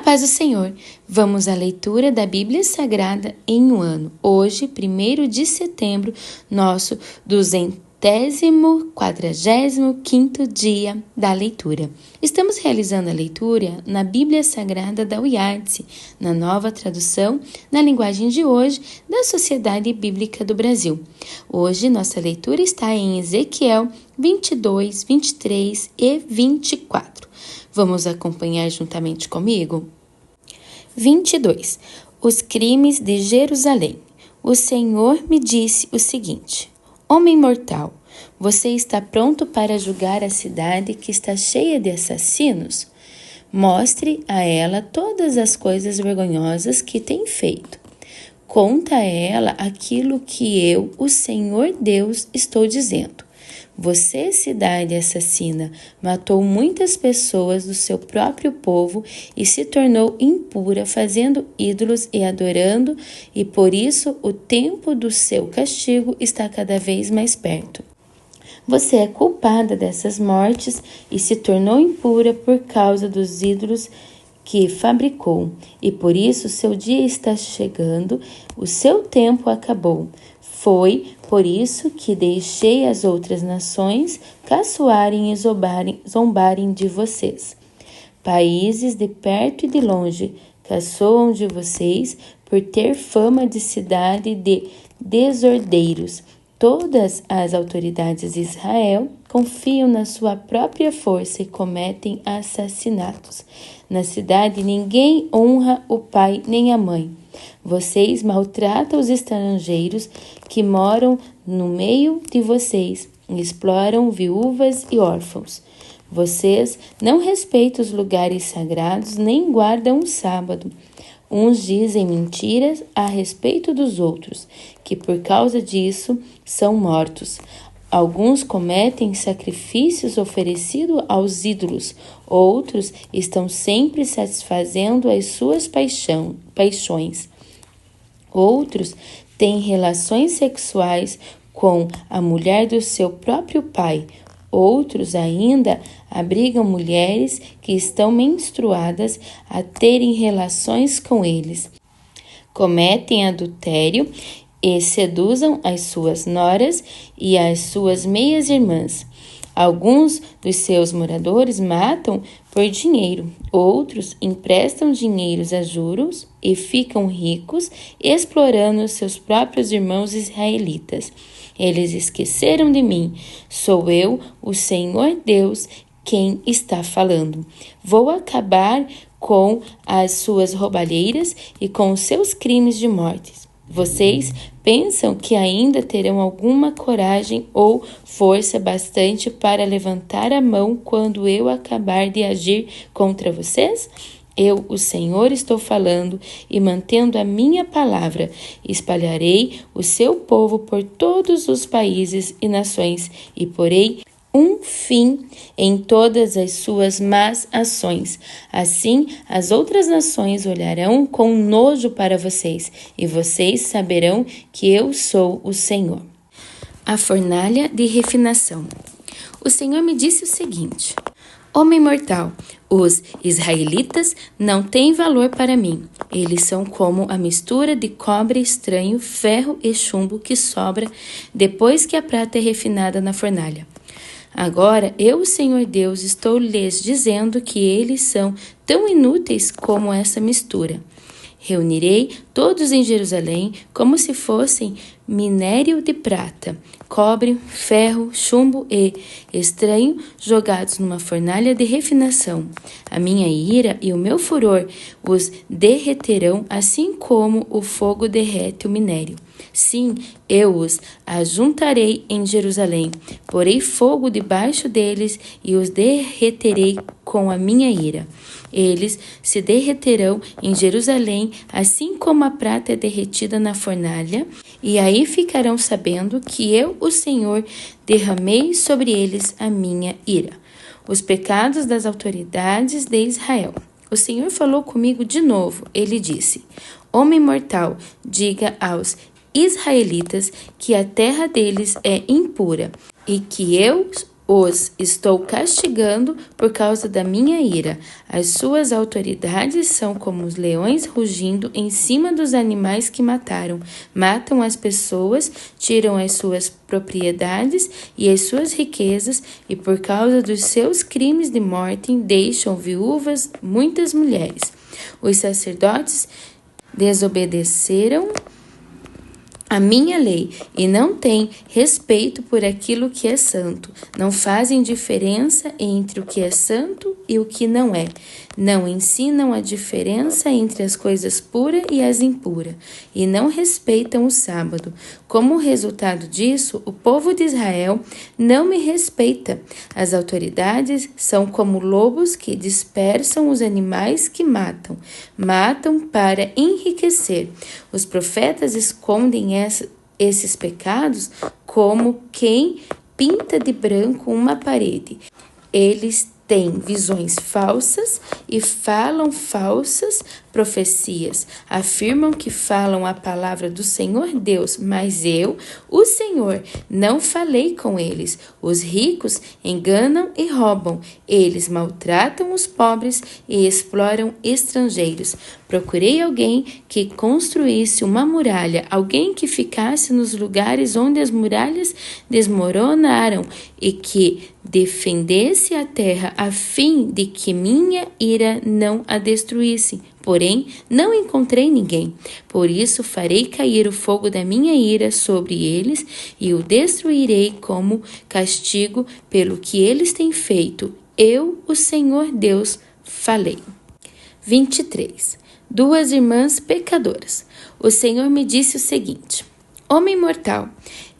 paz do Senhor, vamos à leitura da Bíblia Sagrada em um ano. Hoje, 1º de setembro, nosso 245º dia da leitura. Estamos realizando a leitura na Bíblia Sagrada da UiArtS, na nova tradução, na linguagem de hoje, da Sociedade Bíblica do Brasil. Hoje, nossa leitura está em Ezequiel 22, 23 e 24. Vamos acompanhar juntamente comigo? 22. Os crimes de Jerusalém. O Senhor me disse o seguinte: Homem mortal, você está pronto para julgar a cidade que está cheia de assassinos? Mostre a ela todas as coisas vergonhosas que tem feito. Conta a ela aquilo que eu, o Senhor Deus, estou dizendo. Você, cidade assassina, matou muitas pessoas do seu próprio povo e se tornou impura, fazendo ídolos e adorando, e por isso o tempo do seu castigo está cada vez mais perto. Você é culpada dessas mortes e se tornou impura por causa dos ídolos que fabricou, e por isso seu dia está chegando, o seu tempo acabou. Foi por isso que deixei as outras nações caçoarem e zombarem de vocês. Países de perto e de longe caçoam de vocês por ter fama de cidade de desordeiros. Todas as autoridades de Israel confiam na sua própria força e cometem assassinatos. Na cidade ninguém honra o pai nem a mãe. Vocês maltratam os estrangeiros que moram no meio de vocês e exploram viúvas e órfãos. Vocês não respeitam os lugares sagrados nem guardam o sábado. Uns dizem mentiras a respeito dos outros, que por causa disso são mortos. Alguns cometem sacrifícios oferecidos aos ídolos, outros estão sempre satisfazendo as suas paixões. Outros têm relações sexuais com a mulher do seu próprio pai. Outros ainda obrigam mulheres que estão menstruadas a terem relações com eles. Cometem adultério e seduzam as suas noras e as suas meias-irmãs. Alguns dos seus moradores matam por dinheiro, outros emprestam dinheiros a juros e ficam ricos explorando seus próprios irmãos israelitas. Eles esqueceram de mim. Sou eu, o Senhor Deus, quem está falando. Vou acabar com as suas roubalheiras e com os seus crimes de morte. Vocês pensam que ainda terão alguma coragem ou força bastante para levantar a mão quando eu acabar de agir contra vocês? Eu, o Senhor, estou falando e mantendo a minha palavra. Espalharei o seu povo por todos os países e nações e porei um fim em todas as suas más ações. Assim, as outras nações olharão com nojo para vocês, e vocês saberão que eu sou o Senhor. A fornalha de refinação. O Senhor me disse o seguinte: Homem mortal, os israelitas não têm valor para mim. Eles são como a mistura de cobre estranho, ferro e chumbo que sobra depois que a prata é refinada na fornalha. Agora, eu, o Senhor Deus, estou lhes dizendo que eles são tão inúteis como essa mistura. Reunirei todos em Jerusalém como se fossem minério de prata, cobre, ferro, chumbo e estranho jogados numa fornalha de refinação. A minha ira e o meu furor os derreterão, assim como o fogo derrete o minério. Sim, eu os ajuntarei em Jerusalém, porei fogo debaixo deles e os derreterei com a minha ira. Eles se derreterão em Jerusalém, assim como a prata é derretida na fornalha, e aí ficarão sabendo que eu, o Senhor, derramei sobre eles a minha ira. Os pecados das autoridades de Israel. O Senhor falou comigo de novo. Ele disse: Homem mortal, diga aos israelitas que a terra deles é impura e que eu Os estou castigando por causa da minha ira. As suas autoridades são como os leões rugindo em cima dos animais que mataram. Matam as pessoas, tiram as suas propriedades e as suas riquezas, e por causa dos seus crimes de morte deixam viúvas muitas mulheres. Os sacerdotes desobedeceram a minha lei e não têm respeito por aquilo que é santo. Não fazem diferença entre o que é santo e o que não é. Não ensinam a diferença entre as coisas puras e as impuras. E não respeitam o sábado. Como resultado disso, o povo de Israel não me respeita. As autoridades são como lobos que dispersam os animais que matam. Matam para enriquecer. Os profetas escondem esses pecados como quem pinta de branco uma parede. Eles têm visões falsas e falam falsas profecias. Afirmam que falam a palavra do Senhor Deus, mas eu, o Senhor, não falei com eles. Os ricos enganam e roubam. Eles maltratam os pobres e exploram estrangeiros. Procurei alguém que construísse uma muralha, alguém que ficasse nos lugares onde as muralhas desmoronaram e que defendesse a terra a fim de que minha ira não a destruísse. Porém, não encontrei ninguém. Por isso farei cair o fogo da minha ira sobre eles e o destruirei como castigo pelo que eles têm feito. Eu, o Senhor Deus, falei. 23. Duas irmãs pecadoras. O Senhor me disse o seguinte: Homem mortal,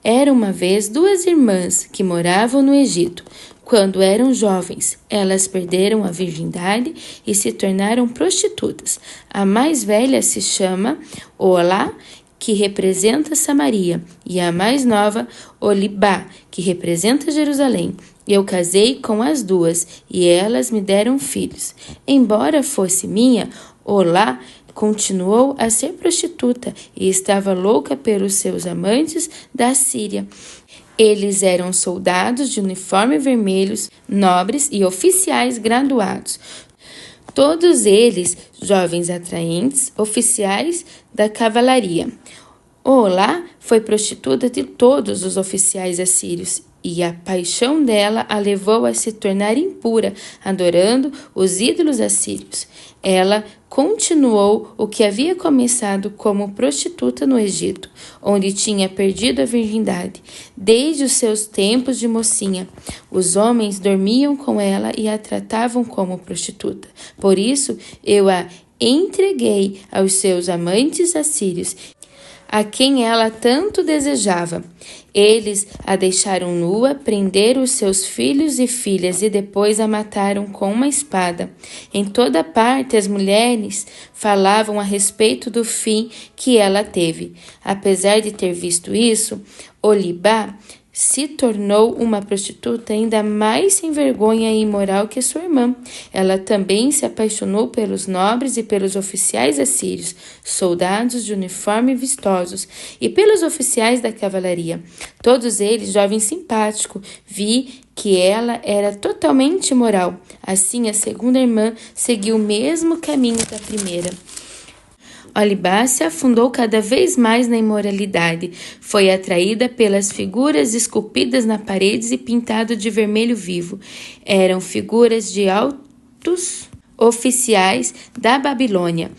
era uma vez duas irmãs que moravam no Egito. Quando eram jovens, elas perderam a virgindade e se tornaram prostitutas. A mais velha se chama Olá, que representa Samaria, e a mais nova, Olibá, que representa Jerusalém. Eu casei com as duas, e elas me deram filhos. Embora fosse minha, Olá continuou a ser prostituta e estava louca pelos seus amantes da Síria. Eles eram soldados de uniforme vermelhos, nobres e oficiais graduados. Todos eles, jovens atraentes, oficiais da cavalaria. Olá foi prostituta de todos os oficiais assírios, e a paixão dela a levou a se tornar impura, adorando os ídolos assírios. Ela continuou o que havia começado como prostituta no Egito, onde tinha perdido a virgindade, desde os seus tempos de mocinha. Os homens dormiam com ela e a tratavam como prostituta. Por isso, eu a entreguei aos seus amantes assírios, a quem ela tanto desejava. Eles a deixaram nua, prenderam os seus filhos e filhas e depois a mataram com uma espada. Em toda parte as mulheres falavam a respeito do fim que ela teve. Apesar de ter visto isso, Olibá se tornou uma prostituta ainda mais sem vergonha e imoral que sua irmã. Ela também se apaixonou pelos nobres e pelos oficiais assírios, soldados de uniforme vistosos, e pelos oficiais da cavalaria. Todos eles jovens simpáticos. Vi que ela era totalmente imoral. Assim, a segunda irmã seguiu o mesmo caminho da primeira. Olibá se afundou cada vez mais na imoralidade. Foi atraída pelas figuras esculpidas na paredes e pintado de vermelho vivo. Eram figuras de altos oficiais da Babilônia.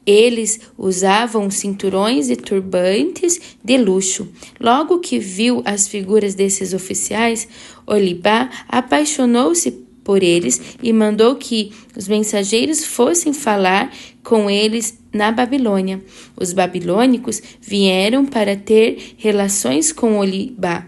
Eles usavam cinturões e turbantes de luxo. Logo que viu as figuras desses oficiais, Olibá apaixonou-se por eles e mandou que os mensageiros fossem falar com eles na Babilônia. Os babilônicos vieram para ter relações com Olibá.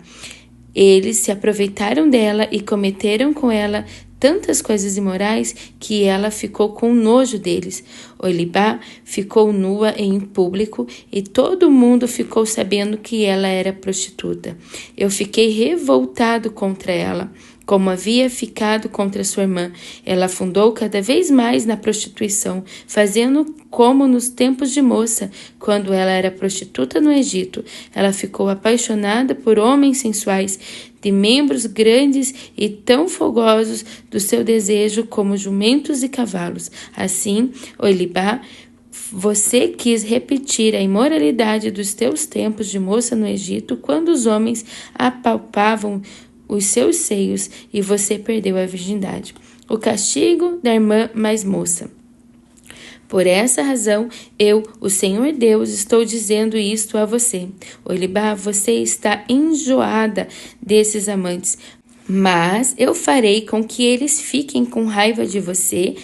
Eles se aproveitaram dela e cometeram com ela tantas coisas imorais que ela ficou com nojo deles. Olibá ficou nua em público e todo mundo ficou sabendo que ela era prostituta. Eu fiquei revoltado contra ela. como havia ficado contra sua irmã. Ela afundou cada vez mais na prostituição, fazendo como nos tempos de moça, quando ela era prostituta no Egito. Ela ficou apaixonada por homens sensuais, de membros grandes e tão fogosos do seu desejo como jumentos e cavalos. Assim, Oholibá, você quis repetir a imoralidade dos teus tempos de moça no Egito, quando os homens apalpavam os seus seios e você perdeu a virgindade. O castigo da irmã mais moça. Por essa razão, eu, o Senhor Deus, estou dizendo isto a você. Oholibá, você está enjoada desses amantes, mas eu farei com que eles fiquem com raiva de você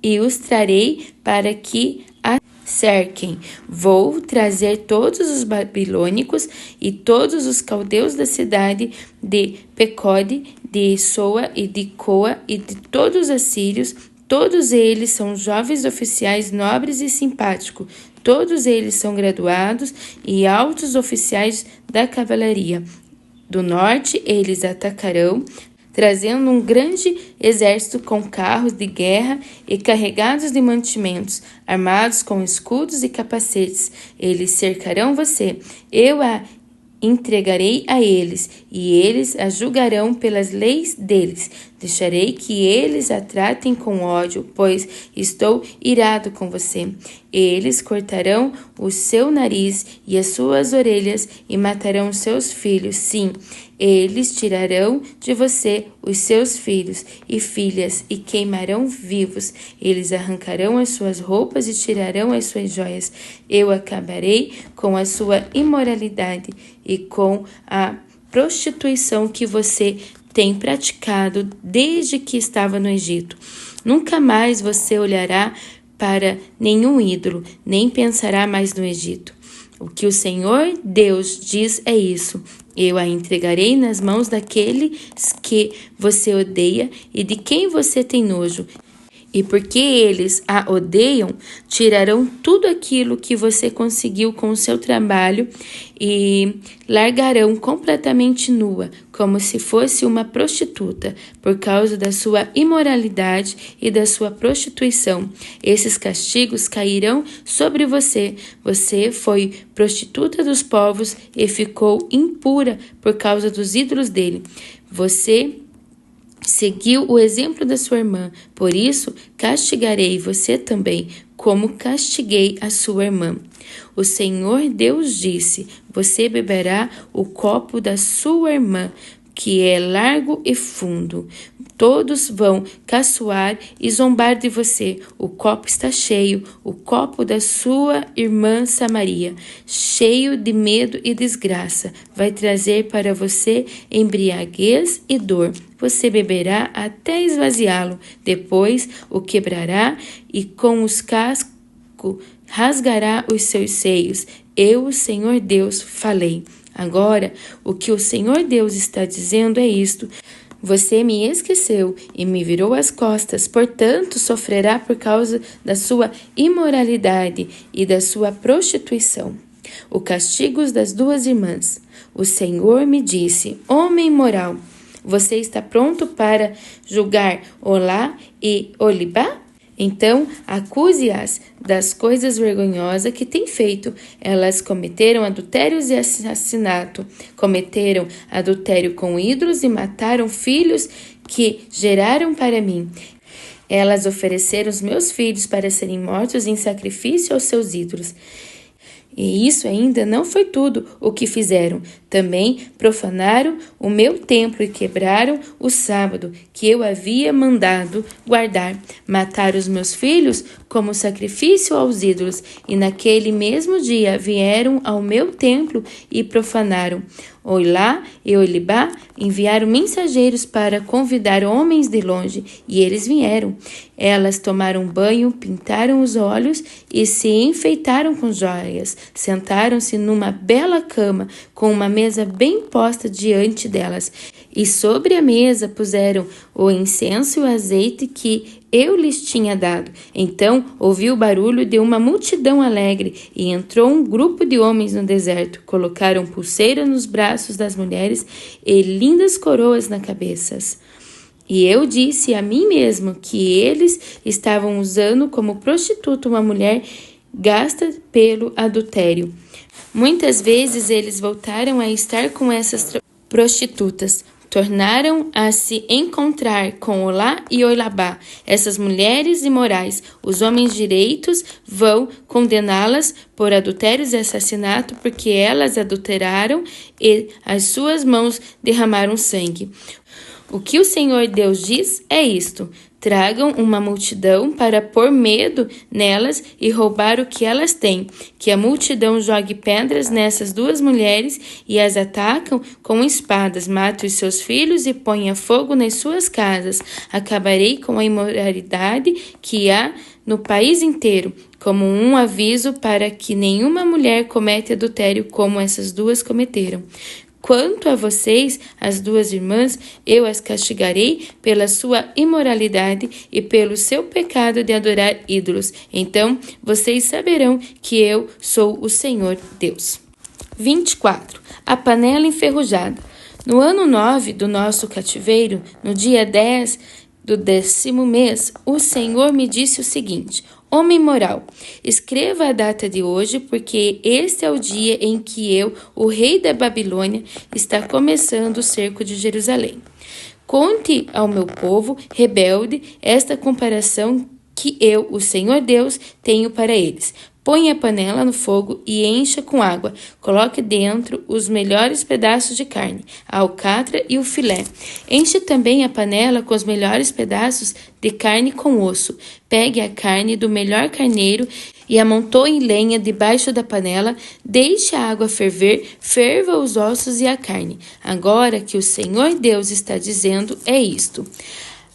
e os trarei para que a cerquem. Vou trazer todos os babilônicos e todos os caldeus da cidade de Pecode, de Soa e de Coa e de todos os assírios. Todos eles são jovens oficiais nobres e simpáticos. Todos eles são graduados e altos oficiais da cavalaria. Do norte, eles atacarão, trazendo um grande exército com carros de guerra e carregados de mantimentos, armados com escudos e capacetes. Eles cercarão você. Eu a entregarei a eles, e eles a julgarão pelas leis deles. Deixarei que eles a tratem com ódio, pois estou irado com você. Eles cortarão o seu nariz e as suas orelhas e matarão seus filhos. Sim, eles tirarão de você os seus filhos e filhas e queimarão vivos. Eles arrancarão as suas roupas e tirarão as suas joias. Eu acabarei com a sua imoralidade e com a prostituição que você tem praticado desde que estava no Egito. Nunca mais você olhará para nenhum ídolo, nem pensará mais no Egito. O que o Senhor Deus diz é isso: eu a entregarei nas mãos daqueles que você odeia e de quem você tem nojo. E porque eles a odeiam, tirarão tudo aquilo que você conseguiu com o seu trabalho e largarão completamente nua, como se fosse uma prostituta, por causa da sua imoralidade e da sua prostituição. Esses castigos cairão sobre você. Você foi prostituta dos povos e ficou impura por causa dos ídolos dele. Você seguiu o exemplo da sua irmã, por isso castigarei você também, como castiguei a sua irmã. O Senhor Deus disse: você beberá o copo da sua irmã, que é largo e fundo. Todos vão caçoar e zombar de você. O copo está cheio, o copo da sua irmã Samaria, cheio de medo e desgraça. Vai trazer para você embriaguez e dor. Você beberá até esvaziá-lo. Depois o quebrará e com os cascos rasgará os seus seios. Eu, o Senhor Deus, falei. Agora, o que o Senhor Deus está dizendo é isto: você me esqueceu e me virou as costas, portanto sofrerá por causa da sua imoralidade e da sua prostituição. O castigo das duas irmãs. O Senhor me disse: homem moral, você está pronto para julgar Olá e Oholibá? Então, acuse-as das coisas vergonhosas que têm feito. Elas cometeram adultérios e assassinato, cometeram adultério com ídolos e mataram filhos que geraram para mim. Elas ofereceram os meus filhos para serem mortos em sacrifício aos seus ídolos. E isso ainda não foi tudo o que fizeram. Também profanaram o meu templo e quebraram o sábado que eu havia mandado guardar. Mataram os meus filhos como sacrifício aos ídolos. E naquele mesmo dia vieram ao meu templo e profanaram. Olá e Oholibá enviaram mensageiros para convidar homens de longe, e eles vieram. Elas tomaram banho, pintaram os olhos e se enfeitaram com joias. Sentaram-se numa bela cama, com uma mesa bem posta diante delas. E sobre a mesa puseram o incenso e o azeite que eu lhes tinha dado. Então ouvi o barulho de uma multidão alegre e entrou um grupo de homens no deserto. Colocaram pulseira nos braços das mulheres e lindas coroas nas cabeças. E eu disse a mim mesmo que eles estavam usando como prostituta uma mulher gasta pelo adultério. Muitas vezes eles voltaram a estar com essas prostitutas. Tornaram a se encontrar com Olá e Olabá, essas mulheres imorais. Os homens direitos vão condená-las por adultérios e assassinato, porque elas adulteraram e as suas mãos derramaram sangue. O que o Senhor Deus diz é isto: tragam uma multidão para pôr medo nelas e roubar o que elas têm. Que a multidão jogue pedras nessas duas mulheres e as atacam com espadas. Mate os seus filhos e ponha fogo nas suas casas. Acabarei com a imoralidade que há no país inteiro, como um aviso para que nenhuma mulher cometa adultério como essas duas cometeram. Quanto a vocês, as duas irmãs, eu as castigarei pela sua imoralidade e pelo seu pecado de adorar ídolos. Então, vocês saberão que eu sou o Senhor Deus. 24. A panela enferrujada. No ano 9 do nosso cativeiro, no dia 10 do 10º mês, o Senhor me disse o seguinte: Homem moral, escreva a data de hoje, porque este é o dia em que eu, o rei da Babilônia, está começando o cerco de Jerusalém. Conte ao meu povo rebelde esta comparação que eu, o Senhor Deus, tenho para eles. Põe a panela no fogo e encha com água. Coloque dentro os melhores pedaços de carne, a alcatra e o filé. Enche também a panela com os melhores pedaços de carne com osso. Pegue a carne do melhor carneiro e amontoe em lenha debaixo da panela. Deixe a água ferver, ferva os ossos e a carne. Agora que o Senhor Deus está dizendo é isto: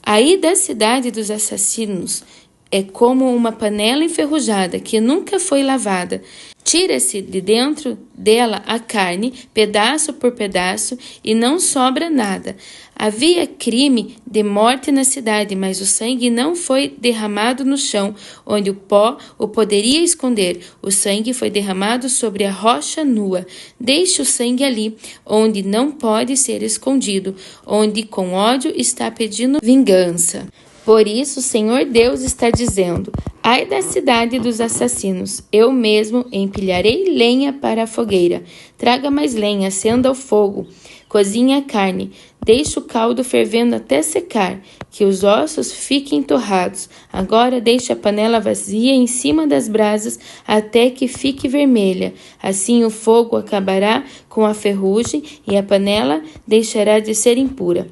aí da cidade dos assassinos é como uma panela enferrujada que nunca foi lavada. Tira-se de dentro dela a carne, pedaço por pedaço, e não sobra nada. Havia crime de morte na cidade, mas o sangue não foi derramado no chão, onde o pó o poderia esconder. O sangue foi derramado sobre a rocha nua. Deixe o sangue ali, onde não pode ser escondido, onde com ódio está pedindo vingança. Por isso, o Senhor Deus está dizendo: ai da cidade dos assassinos, eu mesmo empilharei lenha para a fogueira. Traga mais lenha, acenda o fogo, cozinhe a carne, deixe o caldo fervendo até secar, que os ossos fiquem torrados. Agora deixe a panela vazia em cima das brasas até que fique vermelha. Assim o fogo acabará com a ferrugem e a panela deixará de ser impura.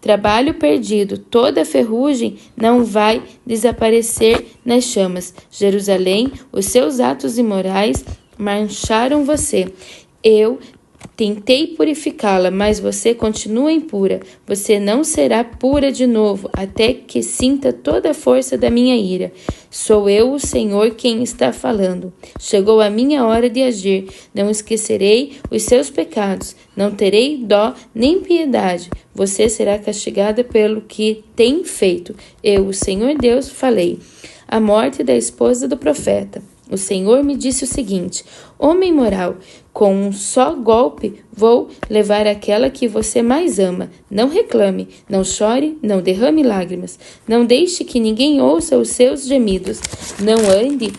Trabalho perdido, toda a ferrugem não vai desaparecer nas chamas. Jerusalém, os seus atos imorais mancharam você. Eu tentei purificá-la, mas você continua impura. Você não será pura de novo, até que sinta toda a força da minha ira. Sou eu, o Senhor, quem está falando. Chegou a minha hora de agir. Não esquecerei os seus pecados. Não terei dó nem piedade. Você será castigada pelo que tem feito. Eu, o Senhor Deus, falei. A morte da esposa do profeta. O Senhor me disse o seguinte: homem moral, com um só golpe vou levar aquela que você mais ama. Não reclame, não chore, não derrame lágrimas. Não deixe que ninguém ouça os seus gemidos. Não ande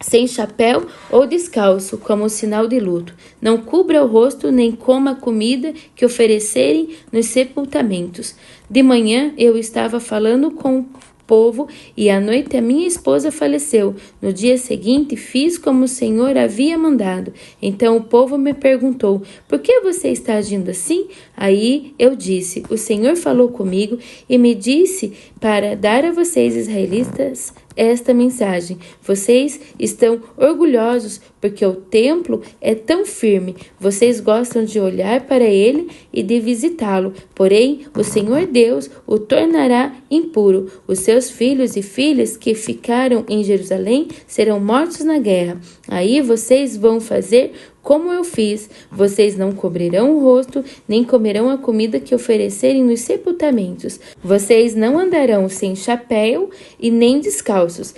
sem chapéu ou descalço, como sinal de luto. Não cubra o rosto, nem coma a comida que oferecerem nos sepultamentos. De manhã eu estava falando com o povo e à noite a minha esposa faleceu. No dia seguinte fiz como o Senhor havia mandado. Então o povo me perguntou: por que você está agindo assim? Aí eu disse: o Senhor falou comigo e me disse para dar a vocês, israelitas, esta mensagem. Vocês estão orgulhosos porque o templo é tão firme. Vocês gostam de olhar para ele e de visitá-lo. Porém, o Senhor Deus o tornará impuro. Os seus filhos e filhas que ficaram em Jerusalém serão mortos na guerra. Aí vocês vão fazer como eu fiz. Vocês não cobrirão o rosto, nem comerão a comida que oferecerem nos sepultamentos. Vocês não andarão sem chapéu e nem descalços.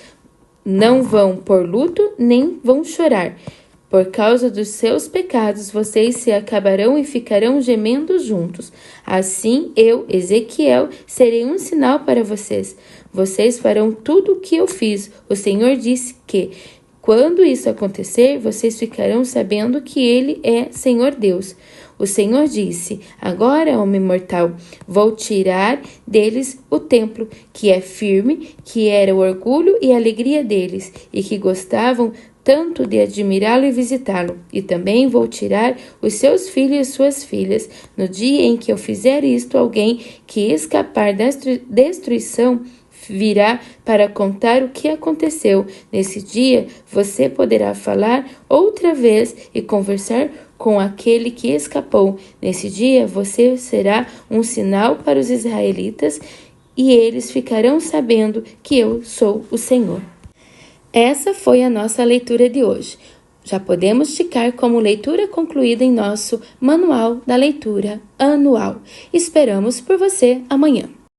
Não vão por luto, nem vão chorar. Por causa dos seus pecados, vocês se acabarão e ficarão gemendo juntos. Assim, eu, Ezequiel, serei um sinal para vocês. Vocês farão tudo o que eu fiz. O Senhor disse que, quando isso acontecer, vocês ficarão sabendo que Ele é Senhor Deus. O Senhor disse: agora, homem mortal, vou tirar deles o templo, que é firme, que era o orgulho e a alegria deles, e que gostavam tanto de admirá-lo e visitá-lo. E também vou tirar os seus filhos e suas filhas. No dia em que eu fizer isto, alguém que escapar da destruição virá para contar o que aconteceu. Nesse dia, você poderá falar outra vez e conversar com aquele que escapou. Nesse dia, você será um sinal para os israelitas e eles ficarão sabendo que eu sou o Senhor. Essa foi a nossa leitura de hoje. Já podemos ticar como leitura concluída em nosso Manual da Leitura Anual. Esperamos por você amanhã.